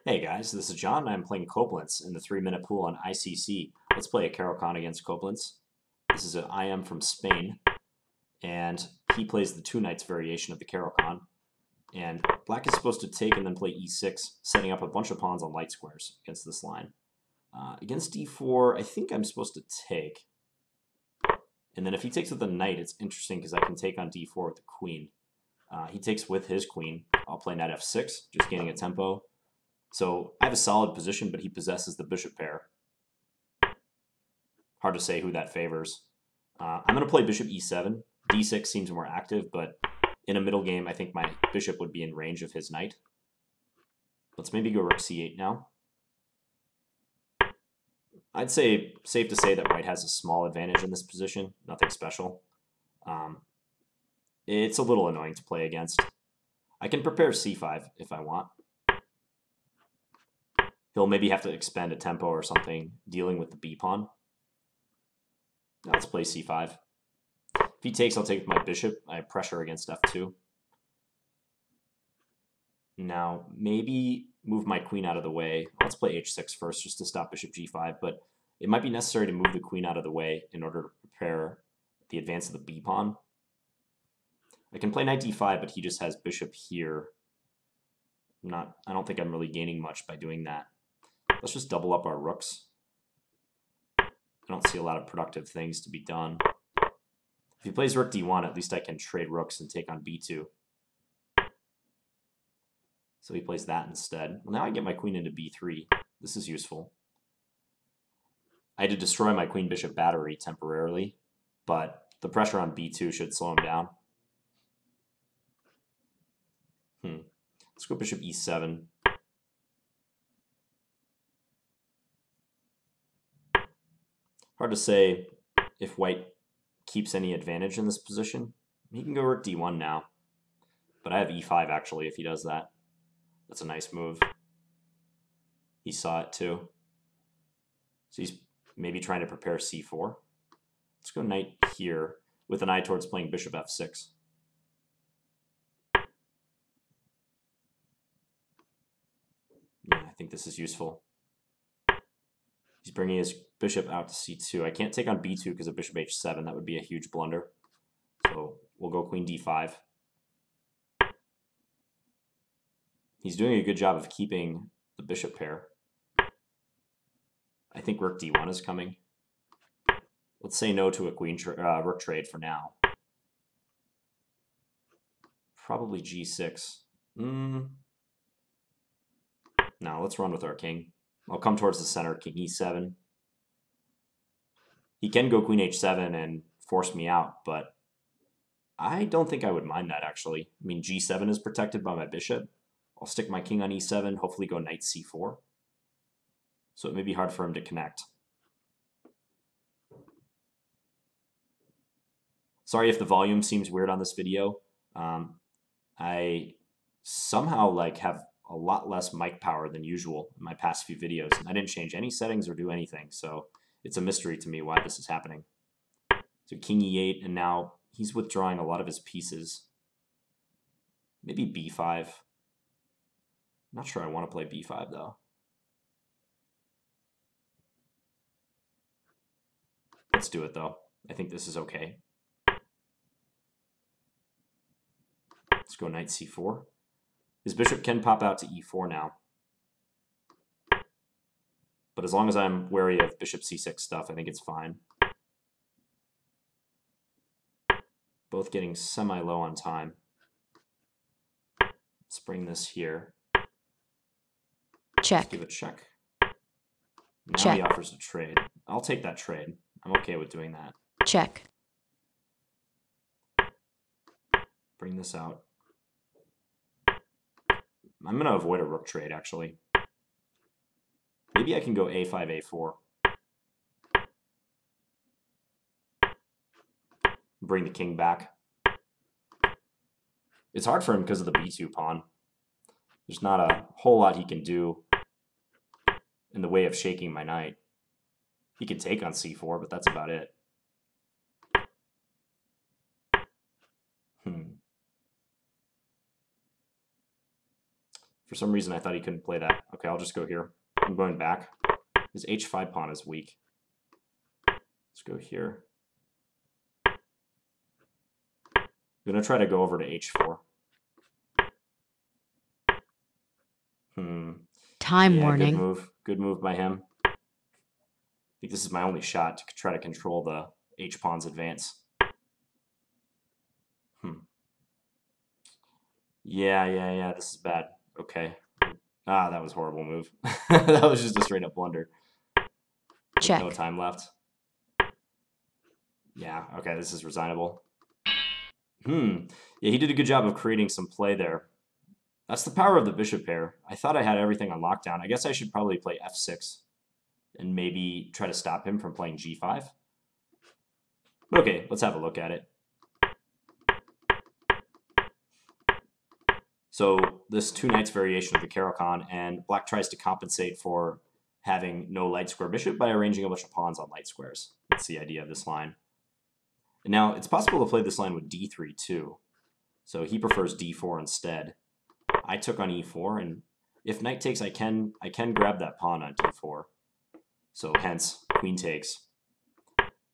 Hey guys, this is John. I'm playing Koblenz in the 3-minute pool on ICC. Let's play a Caro-Kann against Koblenz. This is an IM from Spain, and he plays the 2 knights variation of the Caro-Kann. And black is supposed to take and then play e6, setting up a bunch of pawns on light squares against this line. Against d4, I think I'm supposed to take. And then if he takes with the knight, it's interesting because I can take on d4 with the queen. He takes with his queen. I'll play knight f6, just gaining a tempo. So I have a solid position, but he possesses the bishop pair. Hard to say who that favors. I'm going to play bishop e7. d6 seems more active, but in a middle game, I think my bishop would be in range of his knight. Let's maybe go rook c8 now. I'd say safe to say that white has a small advantage in this position. Nothing special. It's a little annoying to play against. I can prepare c5 if I want. He'll maybe have to expend a tempo or something, dealing with the b-pawn. Now let's play c5. If he takes, I'll take my bishop. I have pressure against f2. Now, maybe move my queen out of the way. Let's play h6 first, just to stop bishop g5, but it might be necessary to move the queen out of the way in order to prepare the advance of the b-pawn. I can play knight d5, but he just has bishop here. I don't think I'm really gaining much by doing that. Let's just double up our rooks. I don't see a lot of productive things to be done. If he plays rook d1, at least I can trade rooks and take on b2. So he plays that instead. Well, now I get my queen into b3. This is useful. I had to destroy my queen-bishop battery temporarily, but the pressure on b2 should slow him down. Let's go bishop e7. Hard to say if white keeps any advantage in this position. He can go rook d1 now, but I have e5 actually if he does that. That's a nice move. He saw it too. So he's maybe trying to prepare c4. Let's go knight here with an eye towards playing bishop f6. Yeah, I think this is useful. He's bringing his bishop out to c2. I can't take on b2 because of bishop h7. That would be a huge blunder. So we'll go queen d5. He's doing a good job of keeping the bishop pair. I think rook d1 is coming. Let's say no to a rook trade for now. Probably g6. No, let's run with our king. I'll come towards the center, king e7. He can go queen h7 and force me out, but I don't think I would mind that, actually. I mean, g7 is protected by my bishop. I'll stick my king on e7, hopefully go knight c4. So it may be hard for him to connect. Sorry if the volume seems weird on this video. I somehow have a lot less mic power than usual in my past few videos. And I didn't change any settings or do anything, so it's a mystery to me why this is happening. So king e8, and now he's withdrawing a lot of his pieces. Maybe b5. I'm not sure I want to play b5, though. Let's do it, though. I think this is okay. Let's go knight c4. His bishop can pop out to e4 now. But as long as I'm wary of bishop c6 stuff, I think it's fine. Both getting semi-low on time. Let's bring this here. Check. Let's give it a check. Now Check. he offers to trade. I'll take that trade. I'm okay with doing that. Check. Bring this out. I'm going to avoid a rook trade, actually. Maybe I can go a5, a4. Bring the king back. It's hard for him because of the b2 pawn. There's not a whole lot he can do in the way of shaking my knight. He can take on c4, but that's about it. For some reason, I thought he couldn't play that. Okay, I'll just go here. I'm going back. His h5 pawn is weak. Let's go here. I'm going to try to go over to h4. Time warning. Good move. Good move by him. I think this is my only shot to try to control the h-pawn's advance. Yeah, this is bad. Okay. Ah, that was a horrible move. That was just a straight-up blunder. Check. No time left. Yeah, okay, this is resignable. Yeah, he did a good job of creating some play there. That's the power of the bishop pair. I thought I had everything on lockdown. I guess I should probably play f6 and maybe try to stop him from playing g5. Okay, let's have a look at it. So this two knights variation of the Caro-Kann, and black tries to compensate for having no light square bishop by arranging a bunch of pawns on light squares. That's the idea of this line. And now it's possible to play this line with d3 too. So he prefers d4 instead. I took on e4, and if knight takes, I can grab that pawn on d4. So hence queen takes.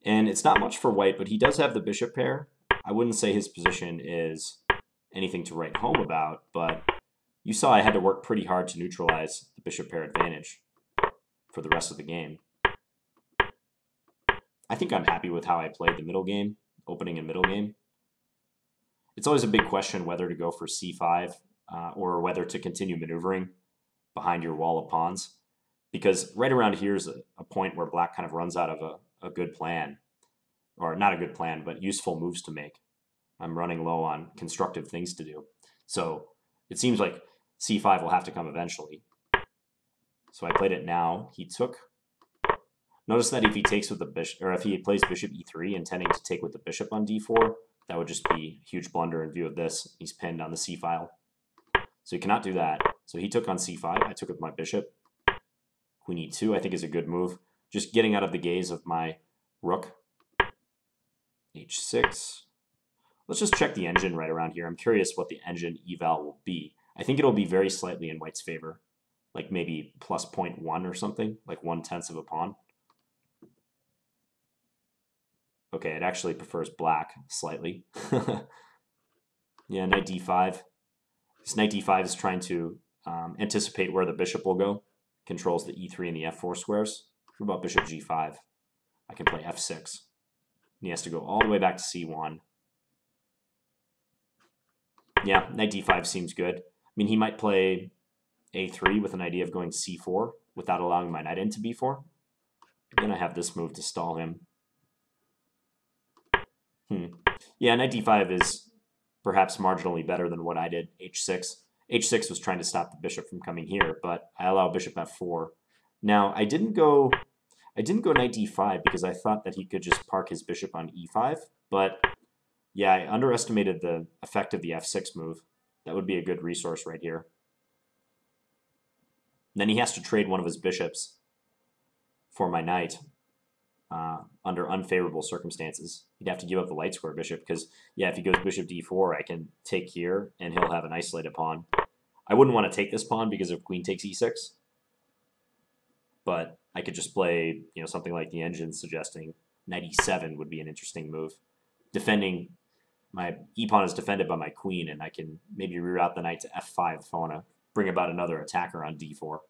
And it's not much for white, but he does have the bishop pair. I wouldn't say his position is anything to write home about, but you saw I had to work pretty hard to neutralize the bishop pair advantage for the rest of the game. I think I'm happy with how I played the middle game, opening and middle game. It's always a big question whether to go for c5 or whether to continue maneuvering behind your wall of pawns, because right around here is a point where black kind of runs out of a good plan, or not a good plan, but useful moves to make. I'm running low on constructive things to do. So it seems like c5 will have to come eventually. So I played it now. He took. Notice that if he takes with the bishop, or if he plays bishop e3 intending to take with the bishop on d4, that would just be a huge blunder in view of this. He's pinned on the c file. So he cannot do that. So he took on c5. I took with my bishop. Queen e2 I think is a good move. Just getting out of the gaze of my rook. h6. Let's just check the engine right around here. I'm curious what the engine eval will be. I think it'll be very slightly in white's favor, like maybe plus 0.1 or something, like 1/10 of a pawn. Okay, it actually prefers black slightly. Yeah, knight d5. This knight d5 is trying to anticipate where the bishop will go. Controls the e3 and the f4 squares. What about bishop g5? I can play f6. And he has to go all the way back to c1. Yeah, knight d5 seems good. I mean, he might play a3 with an idea of going c4 without allowing my knight into b4. Then I have this move to stall him. Yeah, knight d5 is perhaps marginally better than what I did, h6. h6 was trying to stop the bishop from coming here, but I allow bishop f4. Now, I didn't go knight d5 because I thought that he could just park his bishop on e5, but yeah, I underestimated the effect of the f6 move. That would be a good resource right here. And then he has to trade one of his bishops for my knight under unfavorable circumstances. He'd have to give up the light square bishop because, yeah, if he goes bishop d4, I can take here, and he'll have an isolated pawn. I wouldn't want to take this pawn because of queen takes e6, but I could just play, something like the engine suggesting knight e7 would be an interesting move. Defending, my e-pawn is defended by my queen, and I can maybe reroute the knight to f5 if I want to bring about another attacker on d4.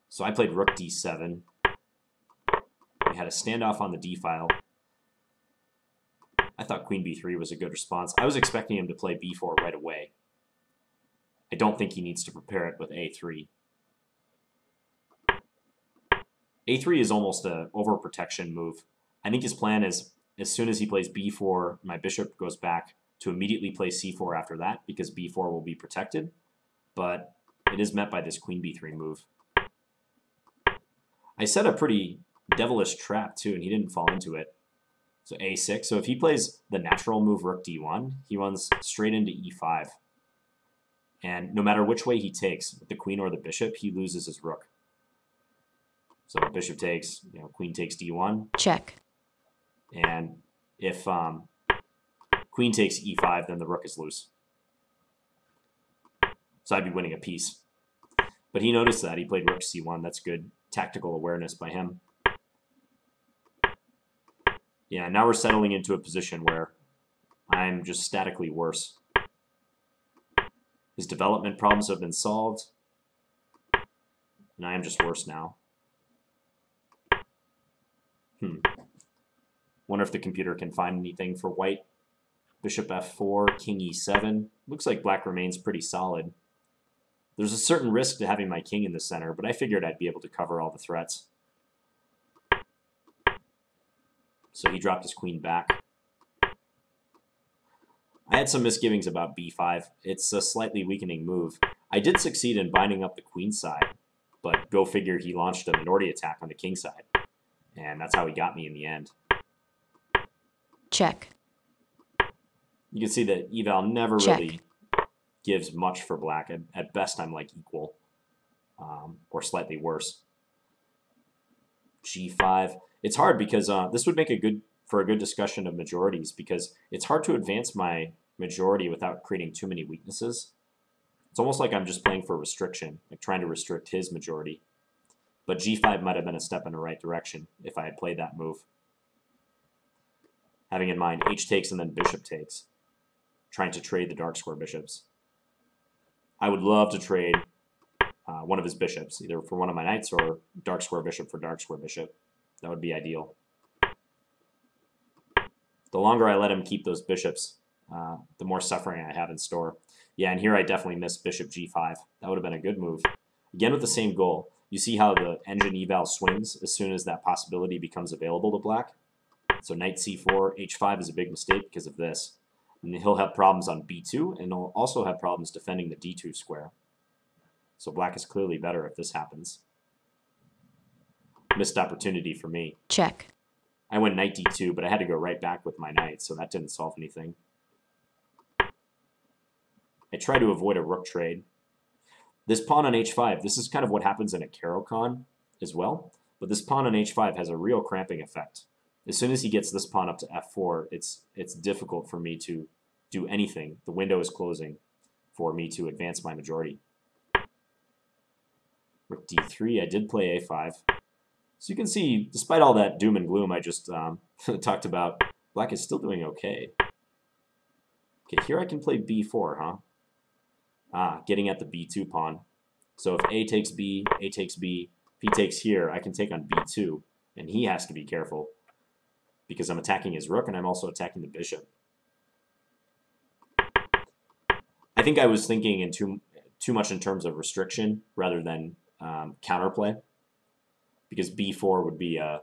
So I played rook d7. We had a standoff on the d file. I thought queen b3 was a good response. I was expecting him to play b4 right away. I don't think he needs to prepare it with a3. a3 is almost an overprotection move. I think his plan is, as soon as he plays b4, my bishop goes back to immediately play c4 after that, because b4 will be protected. But it is met by this queen b3 move. I set a pretty devilish trap, too, and he didn't fall into it. So a6. So if he plays the natural move rook d1, he runs straight into e5. And no matter which way he takes, with the queen or the bishop, he loses his rook. So bishop takes, queen takes d1. Check. And if queen takes e5, then the rook is loose. So I'd be winning a piece. But he noticed that. He played rook c1. That's good tactical awareness by him. Yeah, now we're settling into a position where I'm just statically worse. His development problems have been solved. And I am just worse now. Wonder if the computer can find anything for white. Bishop f4, king e7. Looks like black remains pretty solid. There's a certain risk to having my king in the center, but I figured I'd be able to cover all the threats. So he dropped his queen back. I had some misgivings about b5. It's a slightly weakening move. I did succeed in binding up the queen side, but go figure he launched a minority attack on the king side. And that's how he got me in the end. Check. You can see that eval never Check. really gives much for black. At best, I'm like equal, or slightly worse. g5. It's hard because this would make a good discussion of majorities, because it's hard to advance my majority without creating too many weaknesses. It's almost like I'm just playing for restriction, like trying to restrict his majority. But g5 might have been a step in the right direction if I had played that move. Having in mind h takes and then bishop takes, trying to trade the dark square bishops. I would love to trade one of his bishops, either for one of my knights or dark square bishop for dark square bishop. That would be ideal. The longer I let him keep those bishops, the more suffering I have in store. Yeah, and here I definitely missed bishop g5. That would have been a good move. Again with the same goal. You see how the engine eval swings as soon as that possibility becomes available to black? So knight c4, h5 is a big mistake because of this. And he'll have problems on b2, and he'll also have problems defending the d2 square. So black is clearly better if this happens. Missed opportunity for me. Check. I went knight d2, but I had to go right back with my knight, so that didn't solve anything. I try to avoid a rook trade. This pawn on h5, this is kind of what happens in a Caro-Kann as well, but this pawn on h5 has a real cramping effect. As soon as he gets this pawn up to f4, it's difficult for me to do anything. The window is closing for me to advance my majority. Rook d3, I did play a5. So you can see, despite all that doom and gloom I just talked about, black is still doing okay. Okay, here I can play b4, huh? Getting at the b2 pawn. So if a takes b, a takes b, if he takes here, I can take on b2, and he has to be careful, because I'm attacking his rook and I'm also attacking the bishop. I think I was thinking in too much in terms of restriction rather than counterplay, because b4 would be a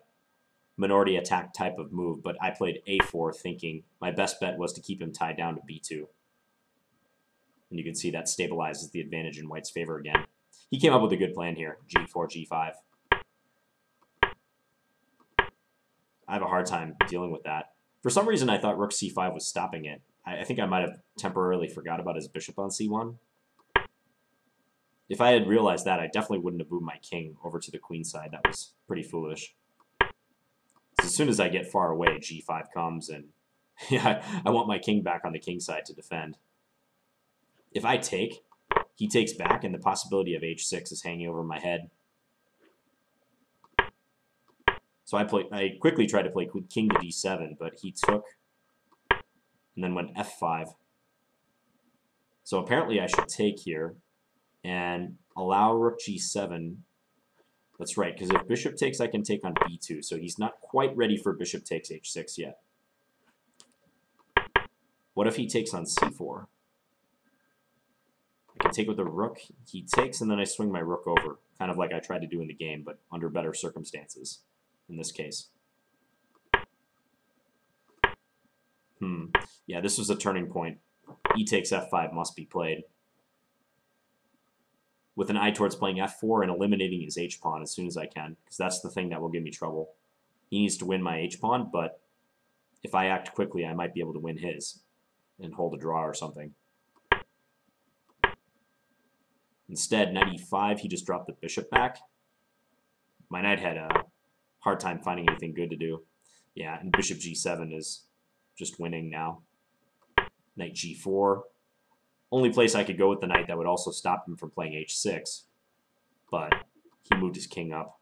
minority attack type of move, but I played a4 thinking my best bet was to keep him tied down to b2. And you can see that stabilizes the advantage in white's favor again. He came up with a good plan here, g4, g5. I have a hard time dealing with that. For some reason, I thought rook c5 was stopping it. I think I might have temporarily forgot about his bishop on c1. If I had realized that, I definitely wouldn't have moved my king over to the queen side. That was pretty foolish. So as soon as I get far away, g5 comes, and yeah, I want my king back on the king side to defend. If I take, he takes back, and the possibility of h6 is hanging over my head. So I quickly tried to play king to d7, but he took and then went f5. So apparently I should take here and allow rook g7. That's right, because if bishop takes, I can take on b2. So he's not quite ready for bishop takes h6 yet. What if he takes on c4? I can take with the rook. He takes, and then I swing my rook over, kind of like I tried to do in the game, but under better circumstances in this case. Yeah, this was a turning point. E takes f5 must be played, with an eye towards playing f4 and eliminating his h-pawn as soon as I can, because that's the thing that will give me trouble. He needs to win my h-pawn, but if I act quickly, I might be able to win his and hold a draw or something. Instead, knight e5, he just dropped the bishop back. My knight had a hard time finding anything good to do. Yeah, and bishop g7 is just winning now. Knight g4. only place I could go with the knight that would also stop him from playing h6. But he moved his king up.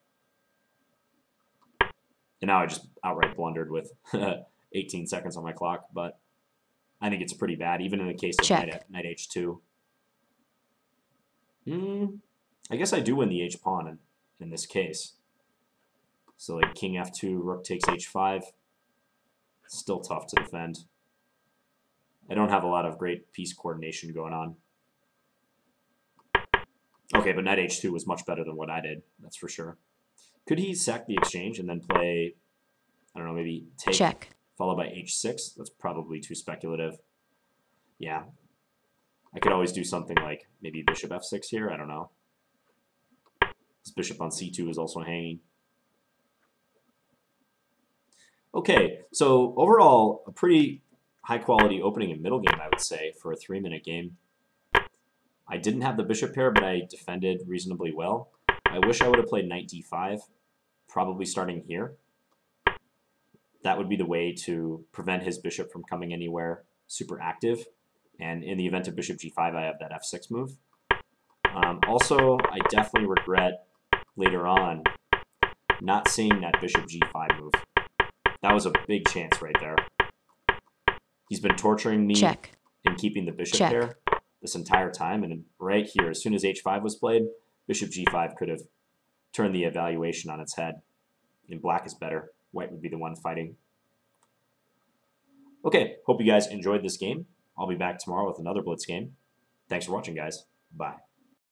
And now I just outright blundered with 18 seconds on my clock, but I think it's pretty bad, even in the case of knight h2. I guess I do win the h-pawn in this case. So like king f2, rook takes h5. Still tough to defend. I don't have a lot of great piece coordination going on. Okay, but knight h2 was much better than what I did, that's for sure. Could he sack the exchange and then play, I don't know, maybe take followed by h6? That's probably too speculative. Yeah. I could always do something like maybe bishop f6 here, I don't know. This bishop on c2 is also hanging. Okay, so overall, a pretty high-quality opening and middle game, I would say, for a 3-minute game. I didn't have the bishop pair, but I defended reasonably well. I wish I would have played knight d5, probably starting here. That would be the way to prevent his bishop from coming anywhere super active. And in the event of bishop g5, I have that f6 move. Also, I definitely regret later on not seeing that bishop g5 move. That was a big chance right there. He's been torturing me and keeping the bishop pair this entire time. And right here, as soon as h5 was played, bishop g5 could have turned the evaluation on its head. And black is better. White would be the one fighting. Okay, hope you guys enjoyed this game. I'll be back tomorrow with another Blitz game. Thanks for watching, guys. Bye.